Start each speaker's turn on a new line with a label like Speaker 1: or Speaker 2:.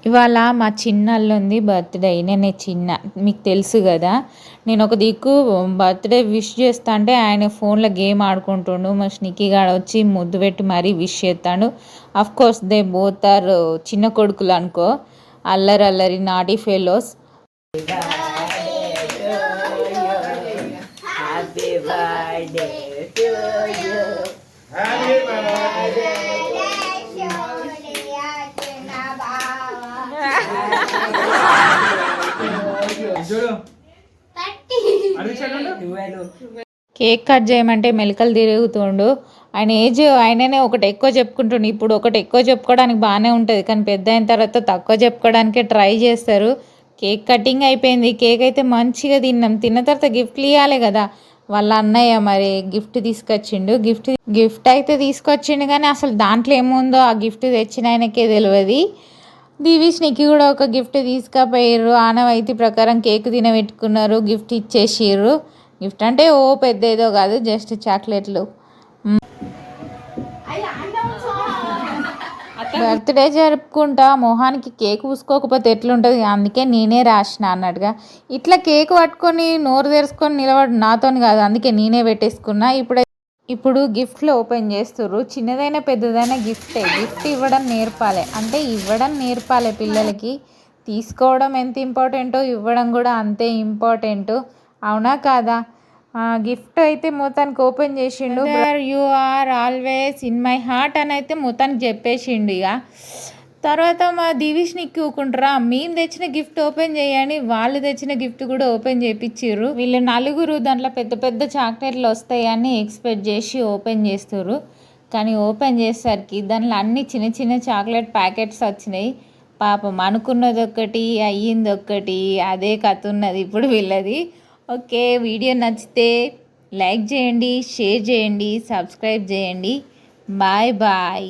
Speaker 1: ఇవాళ మా చిన్నల్లుంది బర్త్‌డే. నేనే చిన్న. మీకు తెలుసు గదా! నేనొక దిక్కు బర్త్‌డే విష్ చేస్తాంటే ఆయన ఫోన్‌లో గేమ్ ఆడుకుంటుండు. మా స్నిక్కీ గాడొచ్చి ముద్దు పెట్టి మరీ విష్ చేత్తాండు. ఆఫ్‌కోర్స్ దే బోత్ ఆర్ చిన్న కొడుకులనుకో. అల్లరి అల్లరి naughty fellows. Happy birthday to you. Happy birthday. Cake cut చేయమంటే మెలికలు తిరుగుతుండు. ఆయన ఏజ్ ఆయననే ఒకటి ఎక్కువ చెప్పుకుంటుండు. ఇప్పుడు ఒకటి ఎక్కువ చెప్పుకోవడానికి బాగానే ఉంటుంది, కానీ పెద్ద అయిన తర్వాత తక్కువ చెప్పుకోవడానికే ట్రై చేస్తారు. కేక్ కటింగ్ అయిపోయింది. కేక్ అయితే మంచిగా తిన్నాం. తిన్న తర్వాత గిఫ్ట్లు ఇవ్వాలి కదా. వాళ్ళ అన్నయ్య మరి గిఫ్ట్ తీసుకొచ్చిండు. గిఫ్ట్ అయితే తీసుకొచ్చిండు, కానీ అసలు దాంట్లో ఏముందో ఆ గిఫ్ట్ తెచ్చిన ఆయనకే తెలియదు. దివిష్నికి కూడా ఒక గిఫ్ట్ తీసుకుపోయారు. ఆనవాయితీ ప్రకారం కేక్ తినబెట్టుకున్నారు, గిఫ్ట్ ఇచ్చేసిర్రు. గిఫ్ట్ అంటే ఓ పెద్ద ఏదో కాదు, జస్ట్ చాక్లెట్లు. బర్త్డే జరుపుకుంటా మొహానికి కేక్ పూసుకోకపోతే ఎట్లుంటుంది, అందుకే నేనే రాసిన అన్నట్టుగా. ఇట్లా కేక్ పట్టుకొని నోరు తెరుచుకొని నిలబడి నాతోని కాదు, అందుకే నేనే పెట్టేసుకున్నా. ఇప్పుడు గిఫ్ట్లు ఓపెన్ చేస్తుర్రు. చిన్నదైనా పెద్దదైనా గిఫ్ట్ ఇవ్వడం నేర్పాలి. అంటే ఇవ్వడం నేర్పాలి పిల్లలకి. తీసుకోవడం ఎంత ఇంపార్టెంటో ఇవ్వడం కూడా అంతే ఇంపార్టెంట్. అవునా కాదా? గిఫ్ట్ అయితే మొత్తానికి ఓపెన్ చేసిండు. You are always in my heart అని అయితే మొత్తానికి చెప్పేసిండు. ఇక తర్వాత మా దివిష్నికి ఊకుంటారా, మేము తెచ్చిన గిఫ్ట్ ఓపెన్ చేయని వాళ్ళు తెచ్చిన గిఫ్ట్ కూడా ఓపెన్ చేయించారు. వీళ్ళు నలుగురు దాంట్లో పెద్ద పెద్ద చాక్లెట్లు వస్తాయని ఎక్స్పెక్ట్ చేసి ఓపెన్ చేస్తారు. కానీ ఓపెన్ చేసేసరికి దాంట్లో అన్ని చిన్న చిన్న చాక్లెట్ ప్యాకెట్స్ వచ్చినాయి. పాపం అనుకున్నది ఒక్కటి అయ్యింది ఒక్కటి, అదే కథ ఉన్నది ఇప్పుడు వీళ్ళది. ఓకే, వీడియో నచ్చితే లైక్ చేయండి, షేర్ చేయండి, సబ్స్క్రైబ్ చేయండి. Bye bye.